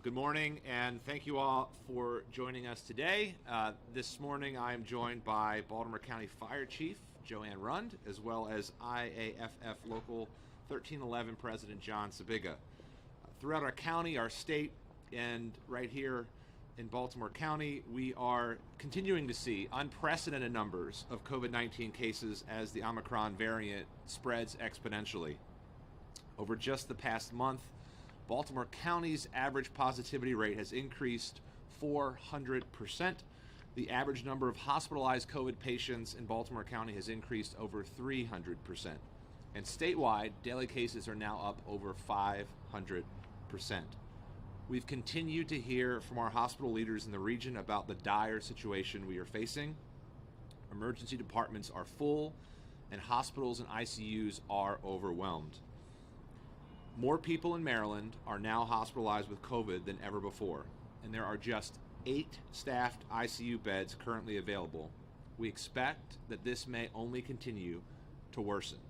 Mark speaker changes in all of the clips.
Speaker 1: Well, good morning, and thank you all for joining us today. This morning I am joined by Baltimore County Fire Chief Joanne Rund, as well as IAFF Local 1311 President John Sabiga. Throughout our county, our state, and right here in Baltimore County, we are continuing to see unprecedented numbers of COVID-19 cases as the Omicron variant spreads exponentially. Over just the past month, Baltimore County's average positivity rate has increased 400%. The average number of hospitalized COVID patients in Baltimore County has increased over 300%. And statewide, daily cases are now up over 500%. We've continued to hear from our hospital leaders in the region about the dire situation we are facing. Emergency departments are full, and hospitals and ICUs are overwhelmed. More people in Maryland are now hospitalized with COVID than ever before, and there are just 8 staffed ICU beds currently available. We expect that this may only continue to worsen.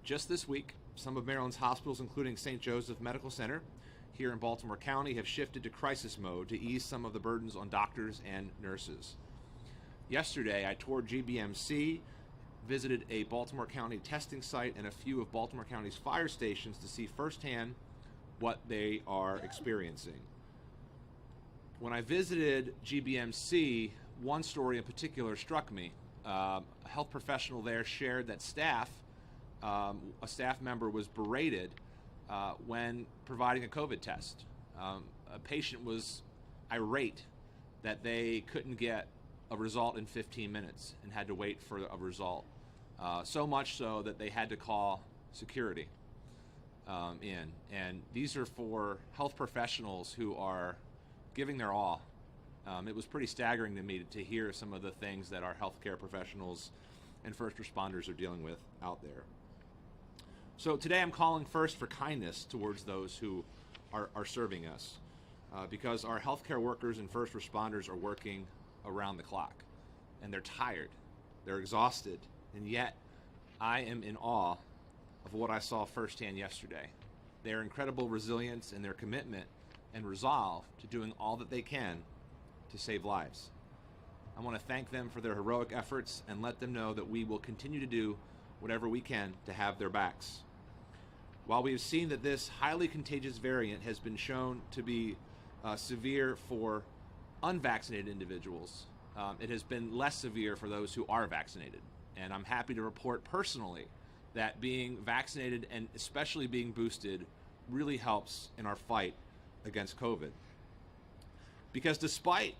Speaker 1: Just this week, some of Maryland's hospitals, including St. Joseph Medical Center here in Baltimore County, have shifted to crisis mode to ease some of the burdens on doctors and nurses. Yesterday, I toured GBMC, visited a Baltimore County testing site and a few of Baltimore County's fire stations to see firsthand what they are experiencing. When I visited GBMC, one story in particular struck me. A health professional there shared that a staff member was berated when providing a COVID test. A patient was irate that they couldn't get a result in 15 minutes and had to wait for a result. So much so that they had to call security in. And these are for health professionals who are giving their all. It was pretty staggering to me to hear some of the things that our healthcare professionals and first responders are dealing with out there. So today I'm calling first for kindness towards those who are serving us, because our healthcare workers and first responders are working around the clock, and they're tired, they're exhausted, and yet I am in awe of what I saw firsthand yesterday. Their incredible resilience and their commitment and resolve to doing all that they can to save lives. I want to thank them for their heroic efforts and let them know that we will continue to do whatever we can to have their backs. While we have seen that this highly contagious variant has been shown to be severe for unvaccinated individuals, it has been less severe for those who are vaccinated. And I'm happy to report personally that being vaccinated and especially being boosted really helps in our fight against COVID. Because despite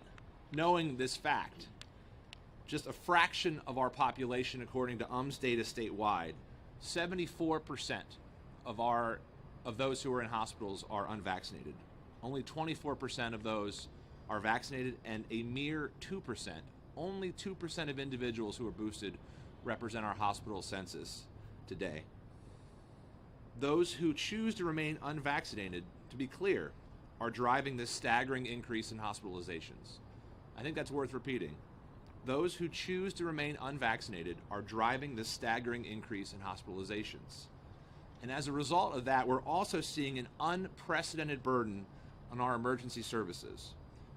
Speaker 1: knowing this fact, just a fraction of our population, according to data statewide, 74% of those who are in hospitals are unvaccinated. Only 24% of those are vaccinated, and a mere 2%, only 2% of individuals who are boosted represent our hospital census today. Those who choose to remain unvaccinated, to be clear, are driving this staggering increase in hospitalizations. I think that's worth repeating. Those who choose to remain unvaccinated are driving this staggering increase in hospitalizations. And as a result of that, we're also seeing an unprecedented burden on our emergency services.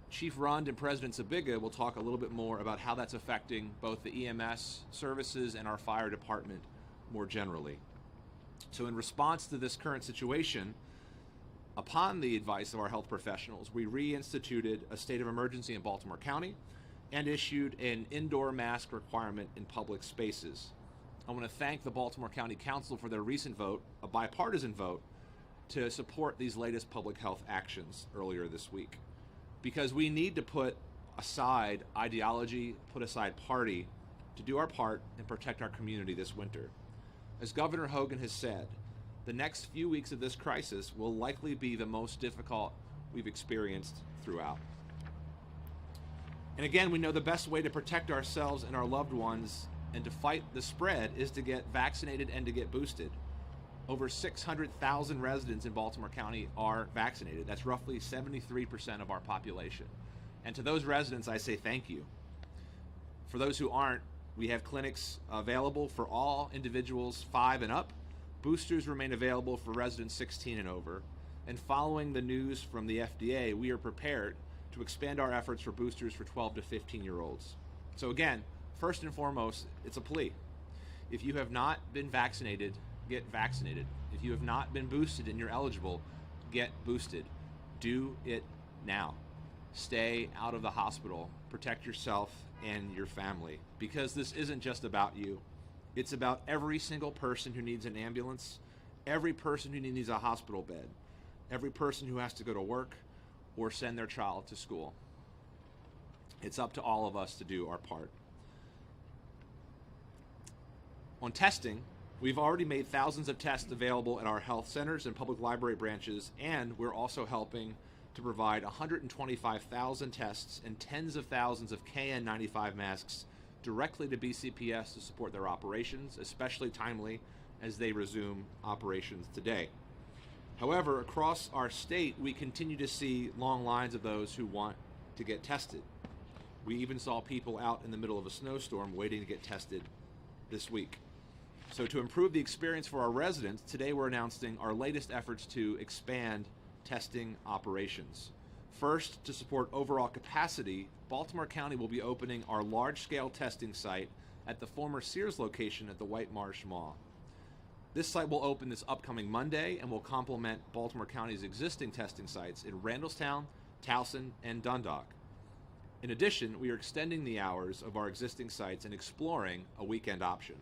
Speaker 1: Chief Rund and President Sabiga will talk a little bit more about how that's affecting both the EMS services and our fire department more generally. So in response to this current situation, upon the advice of our health professionals, we reinstituted a state of emergency in Baltimore County and issued an indoor mask requirement in public spaces. I want to thank the Baltimore County Council for their recent vote, a bipartisan vote, to support these latest public health actions earlier this week. Because we need to put aside ideology, put aside party, to do our part and protect our community this winter. As Governor Hogan has said, the next few weeks of this crisis will likely be the most difficult we've experienced throughout. And again, we know the best way to protect ourselves and our loved ones and to fight the spread is to get vaccinated and to get boosted. Over 600,000 residents in Baltimore County are vaccinated. That's roughly 73% of our population. And to those residents, I say thank you. For those who aren't, we have clinics available for all individuals 5 and up. Boosters remain available for residents 16 and over. And following the news from the FDA, we are prepared to expand our efforts for boosters for 12 to 15-year-olds. So again, first and foremost, it's a plea. If you have not been vaccinated, get vaccinated. If you have not been boosted and you're eligible, get boosted. Do it now. Stay out of the hospital. Protect yourself and your family, because this isn't just about you. It's about every single person who needs an ambulance, every person who needs a hospital bed, every person who has to go to work or send their child to school. It's up to all of us to do our part. On testing, we've already made thousands of tests available at our health centers and public library branches, and we're also helping to provide 125,000 tests and tens of thousands of KN95 masks directly to BCPS to support their operations, especially timely as they resume operations today. However, across our state, we continue to see long lines of those who want to get tested. We even saw people out in the middle of a snowstorm waiting to get tested this week. So to improve the experience for our residents, today we're announcing our latest efforts to expand testing operations. First, to support overall capacity, Baltimore County will be opening our large-scale testing site at the former Sears location at the White Marsh Mall. This site will open this upcoming Monday and will complement Baltimore County's existing testing sites in Randallstown, Towson, and Dundalk. In addition, we are extending the hours of our existing sites and exploring a weekend option.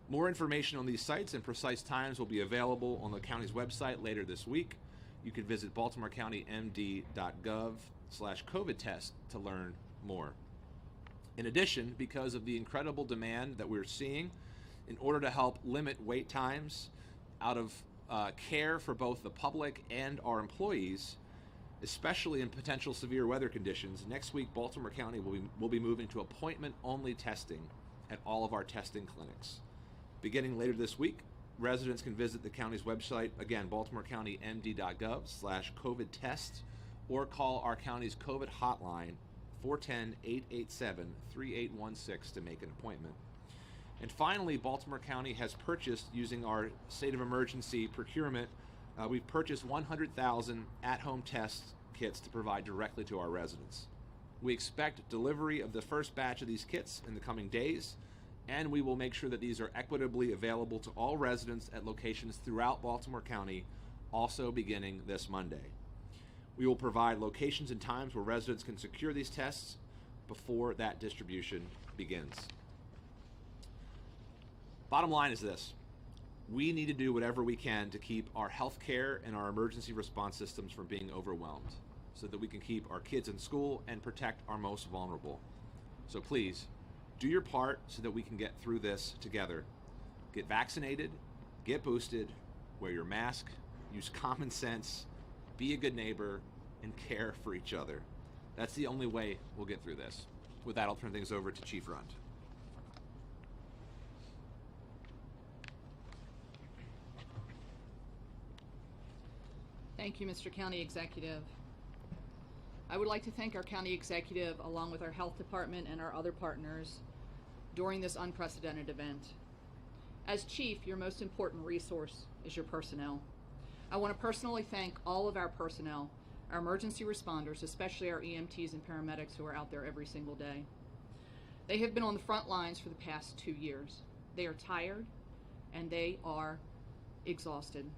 Speaker 1: More information on these sites and precise times will be available on the county's website later this week. You can visit baltimorecountymd.gov/COVID test to learn more. In addition, because of the incredible demand that we're seeing, in order to help limit wait times out of care for both the public and our employees, especially in potential severe weather conditions, next week Baltimore County will be moving to appointment-only testing at all of our testing clinics. Beginning later this week, residents can visit the county's website, again, baltimorecountymd.gov/COVID test, or call our county's COVID hotline, 410-887-3816, to make an appointment. And finally, Baltimore County has purchased, using our state of emergency procurement, we've purchased 100,000 at-home test kits to provide directly to our residents. We expect delivery of the first batch of these kits in the coming days, and we will make sure that these are equitably available to all residents at locations throughout Baltimore County, also beginning this Monday. We will provide locations and times where residents can secure these tests before that distribution begins. Bottom line is this: we need to do whatever we can to keep our healthcare and our emergency response systems from being overwhelmed, so that we can keep our kids in school and protect our most vulnerable. So please, do your part so that we can get through this together. Get vaccinated, get boosted, wear your mask, use common sense, be a good neighbor, and care for each other. That's the only way we'll get through this. With that, I'll turn things over to Chief Rund.
Speaker 2: Thank you, Mr. County Executive. I would like to thank our County Executive, along with our Health Department and our other partners, during this unprecedented event. As Chief, your most important resource is your personnel. I want to personally thank all of our personnel, our emergency responders, especially our EMTs and paramedics who are out there every single day. They have been on the front lines for the past 2 years. They are tired and they are exhausted.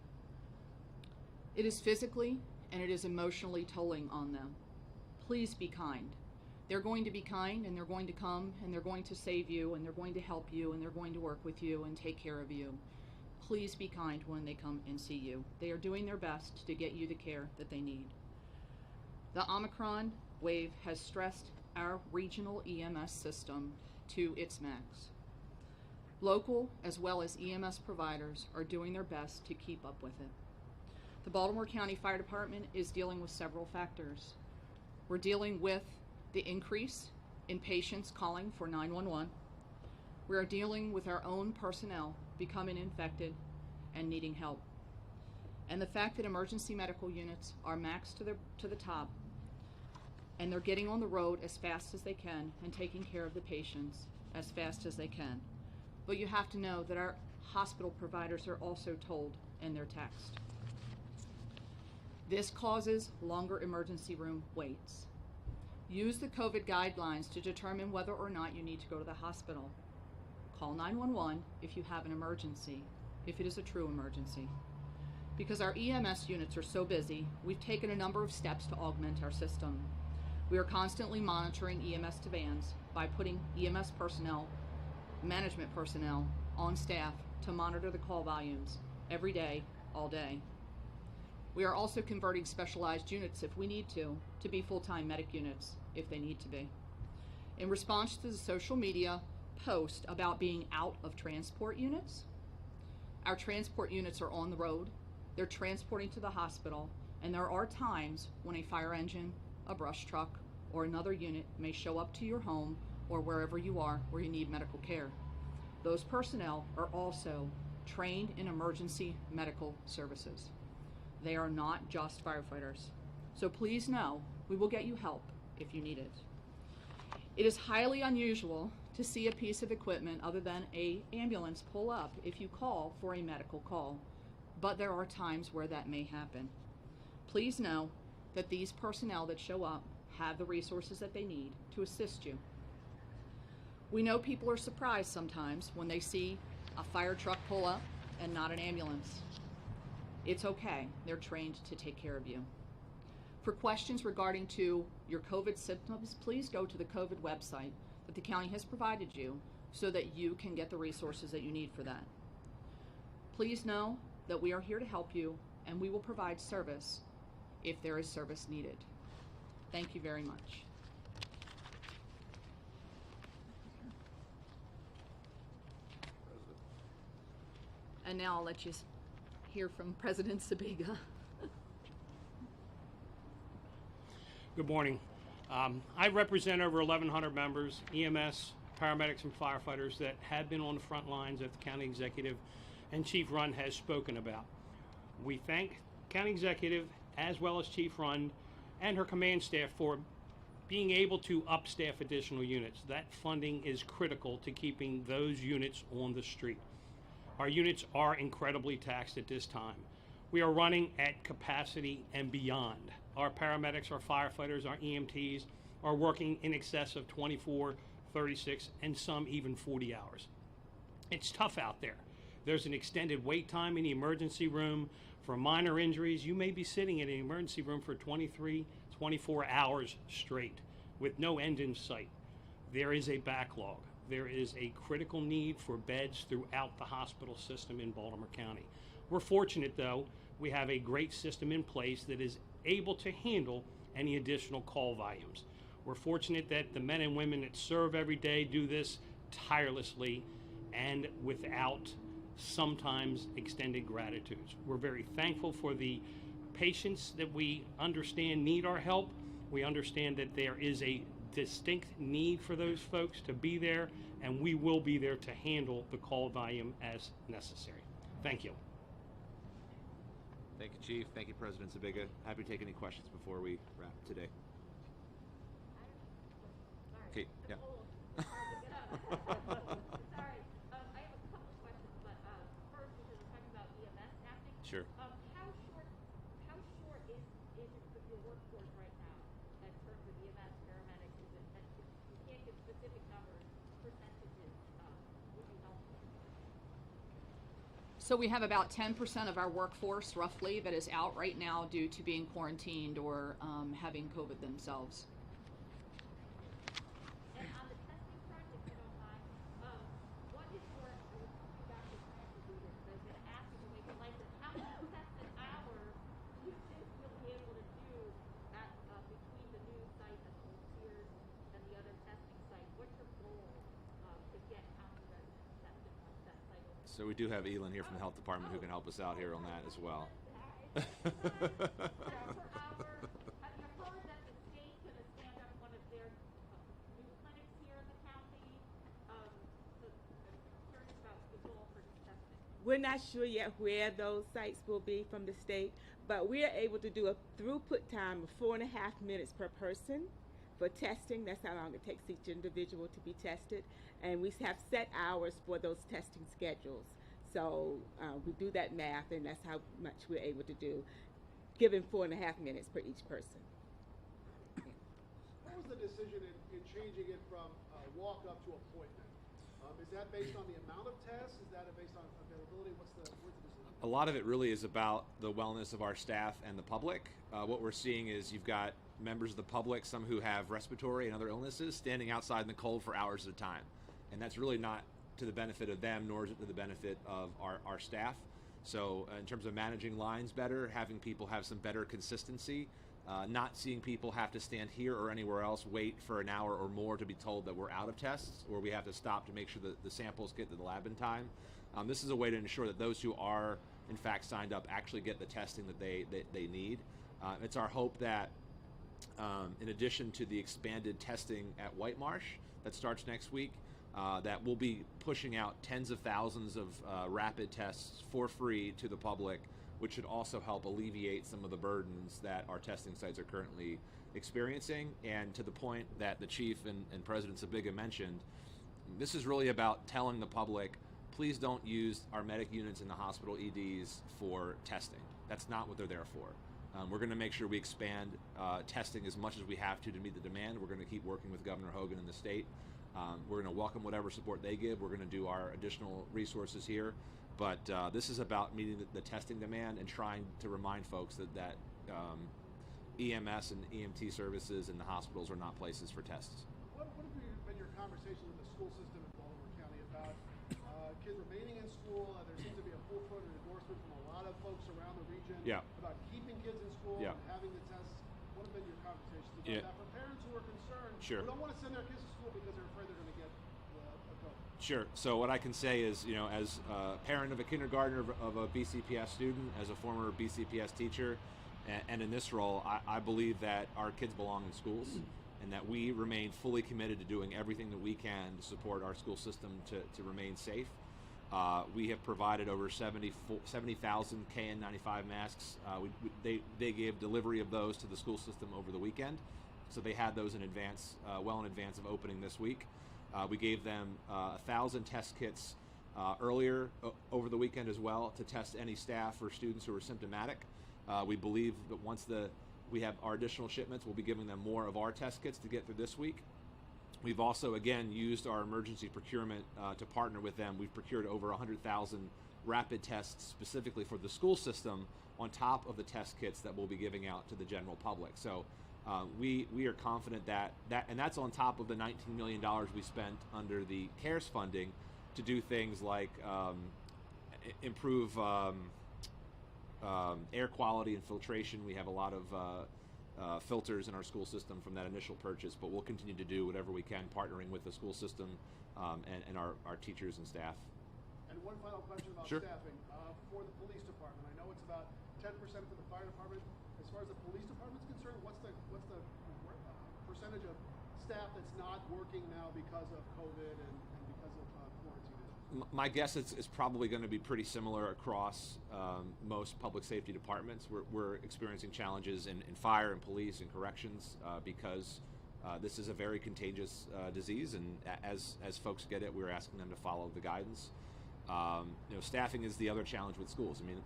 Speaker 2: It is physically and it is emotionally tolling on them. Please be kind. They're going to be kind, and they're going to come and they're going to save you, and they're going to help you, and they're going to work with you and take care of you. Please be kind when they come and see you. They are doing their best to get you the care that they need. The Omicron wave has stressed our regional EMS system to its max. Local as well as EMS providers are doing their best to keep up with it. The Baltimore County Fire Department is dealing with several factors. We're dealing with the increase in patients calling for 911. We are dealing with our own personnel becoming infected and needing help. And the fact that emergency medical units are maxed to the top, and they're getting on the road as fast as they can and taking care of the patients as fast as they can. But you have to know that our hospital providers are also told in their text. This causes longer emergency room waits. Use the COVID guidelines to determine whether or not you need to go to the hospital. Call 911 if you have an emergency, if it is a true emergency. Because our EMS units are so busy, we've taken a number of steps to augment our system. We are constantly monitoring EMS demands by putting EMS personnel, management personnel on staff to monitor the call volumes every day, all day. We are also converting specialized units if we need to be full-time medic units if they need to be. In response to the social media post about being out of transport units, our transport units are on the road, they're transporting to the hospital, and there are times when a fire engine, a brush truck, or another unit may show up to your home or wherever you are where you need medical care. Those personnel are also trained in emergency medical services. They are not just firefighters. So please know we will get you help if you need it. It is highly unusual to see a piece of equipment other than an ambulance pull up if you call for a medical call, but there are times where that may happen. Please know that these personnel that show up have the resources that they need to assist you. We know people are surprised sometimes when they see a fire truck pull up and not an ambulance. It's okay, they're trained to take care of you. For questions regarding to your COVID symptoms, please go to the COVID website that the county has provided you so that you can get the resources that you need for that. Please know that we are here to help you and we will provide service if there is service needed. Thank you very much. And now I'll let you hear from President Sabiga.
Speaker 3: Good morning. I represent over 1,100 members, EMS, paramedics, and firefighters that have been on the front lines that the County Executive and Chief Rund has spoken about. We thank County Executive as well as Chief Rund and her command staff for being able to upstaff additional units. That funding is critical to keeping those units on the street. Our units are incredibly taxed at this time. We are running at capacity and beyond. Our paramedics, our firefighters, our EMTs are working in excess of 24, 36, and some even 40 hours. It's tough out there. There's an extended wait time in the emergency room. For minor injuries, you may be sitting in an emergency room for 23, 24 hours straight with no end in sight. There is a backlog. There is a critical need for beds throughout the hospital system in Baltimore County. We're fortunate, though, we have a great system in place that is able to handle any additional call volumes. We're fortunate that the men and women that serve every day do this tirelessly and without sometimes extended gratitudes. We're very thankful for the patients that we understand need our help. We understand that there is a distinct need for those folks to be there, and we will be there to handle the call volume as necessary. Thank you.
Speaker 1: Thank you, Chief. Thank you, President Sabiga. Happy to take any questions before we wrap today. Okay, yeah.
Speaker 4: Sorry, I have a couple of questions, but first, because we're talking about EMS staffing.
Speaker 1: Sure.
Speaker 4: How short is your workforce right now in terms of EMS paramedics? Is it that you can't give specific numbers, percentages? Would you help me?
Speaker 2: So we have about 10% of our workforce, roughly, that is out right now due to being quarantined or having COVID themselves.
Speaker 4: And on the testing front, if you don't mind, what is your, you got your plan to do this, so I was going to ask you to make it like this, how many tests an hour do you think you'll be able to do at, between the new site at Old Sears and the other testing site? What's your goal to get how many residents tested once that site opens?
Speaker 1: So we do have Elin here from the health department who can help us out here on that as well.
Speaker 4: Per hour, have you heard that the state's going to stand up one of their new clinics here in the county? So I'm curious about the goal for this testing.
Speaker 5: We're not sure yet where those sites will be from the state, but we are able to do a throughput time of 4.5 minutes per person for testing. That's how long it takes each individual to be tested. And we have set hours for those testing schedules. So we do that math, and that's how much we're able to do. giving 4.5 minutes per each person.
Speaker 6: What was the decision in changing it from walk-up to appointment? Is that based on the amount of tests? Is that based on availability? What's the decision?
Speaker 1: A lot of it really is about the wellness of our staff and the public. What we're seeing is you've got members of the public, some who have respiratory and other illnesses, standing outside in the cold for hours at a time. And that's really not to the benefit of them, nor is it to the benefit of our staff. So in terms of managing lines better, having people have some better consistency, not seeing people have to stand here or anywhere else, wait for an hour or more to be told that we're out of tests, or we have to stop to make sure that the samples get to the lab in time. This is a way to ensure that those who are in fact signed up actually get the testing that they need. It's our hope that in addition to the expanded testing at White Marsh that starts next week, that we'll be pushing out tens of thousands of rapid tests for free to the public, which should also help alleviate some of the burdens that our testing sites are currently experiencing. And to the point that the Chief and President Sabiga mentioned, this is really about telling the public, please don't use our medic units in the hospital EDs for testing. That's not what they're there for. We're going to make sure we expand testing as much as we have to meet the demand. We're going to keep working with Governor Hogan and the state. We're going to welcome whatever support they give. We're going to do our additional resources here. But this is about meeting the testing demand and trying to remind folks that EMS and EMT services in the hospitals are not places for tests.
Speaker 6: What have been your conversations with the school system in Baltimore County about kids remaining in school? There seems to be a full-throated endorsement from a lot of folks around the region about keeping kids in school and having the tests. What have been your conversations about that for parents who are concerned, who don't want to send their kids to school because they're afraid they're going to get a COVID?
Speaker 1: Sure. So what I can say is, as a parent of a kindergartner of a BCPS student, as a former BCPS teacher, and in this role, I believe that our kids belong in schools and that we remain fully committed to doing everything that we can to support our school system to remain safe. We have provided over 70,000 KN95 masks. They gave delivery of those to the school system over the weekend, so they had those in advance, well in advance of opening this week. We gave them 1,000 test kits earlier over the weekend as well to test any staff or students who are symptomatic. We believe that once we have our additional shipments, we'll be giving them more of our test kits to get through this week. We've also, again, used our emergency procurement to partner with them. We've procured over 100,000 rapid tests specifically for the school system on top of the test kits that we'll be giving out to the general public. So we are confident that and that's on top of the $19 million we spent under the CARES funding to do things like improve air quality and filtration. We have a lot of filters in our school system from that initial purchase, but we'll continue to do whatever we can partnering with the school system and our teachers and staff.
Speaker 6: And one final question about staffing for the police department. I know it's about 10% for the fire department. As far as the police department's concerned, what's the percentage of staff that's not working now because of COVID and because of quarantine issues?
Speaker 1: My guess it's probably going to be pretty similar across most public safety departments. We're experiencing challenges in fire and police and corrections because this is a very contagious disease, and as folks get it, we're asking them to follow the guidance. Staffing is the other challenge with schools. I mean,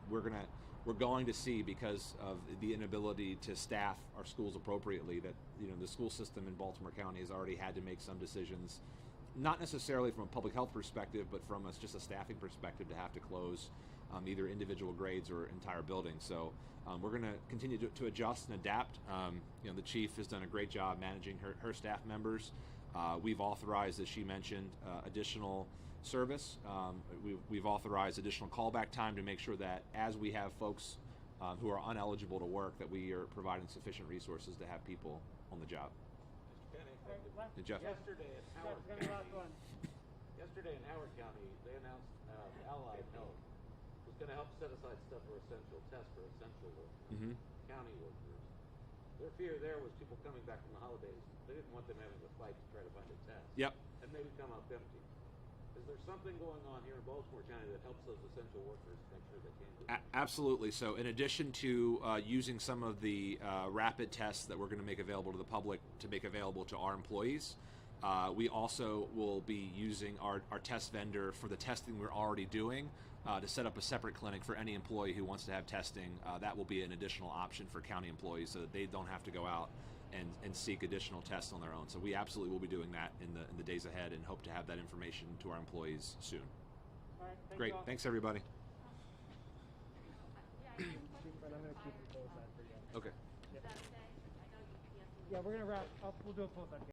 Speaker 1: we're going to see, because of the inability to staff our schools appropriately, that the school system in Baltimore County has already had to make some decisions, not necessarily from a public health perspective, but from just a staffing perspective, to have to close either individual grades or entire buildings. So we're going to continue to adjust and adapt. The chief has done a great job managing her staff members. We've authorized, as she mentioned, additional service. We've authorized additional callback time to make sure that as we have folks who are uneligible to work, that we are providing sufficient resources to have people on the job. Jeff?
Speaker 7: Yesterday in Howard County, they announced Allied Health was going to help set aside stuff for essential tests for essential workers, county workers. Their fear there was people coming back from the holidays. They didn't want them having to fight to try to find a test.
Speaker 1: Yep.
Speaker 7: And maybe come up empty. Is there something going on here in Baltimore County that helps those essential workers make sure they can do that?
Speaker 1: Absolutely. So in addition to using some of the rapid tests that we're going to make available to the public to make available to our employees, we also will be using our test vendor for the testing we're already doing to set up a separate clinic for any employee who wants to have testing. That will be an additional option for county employees so that they don't have to go out and seek additional tests on their own. So we absolutely will be doing that in the days ahead and hope to have that information to our employees soon.
Speaker 8: All right, thank
Speaker 1: Great.
Speaker 8: you all.
Speaker 1: Thanks, everybody.
Speaker 4: Yeah,
Speaker 8: But I'm going to keep it close that for you.
Speaker 1: Okay.
Speaker 4: is that okay? I know you can't.
Speaker 8: Yeah, we're going to wrap up. We'll do a close that.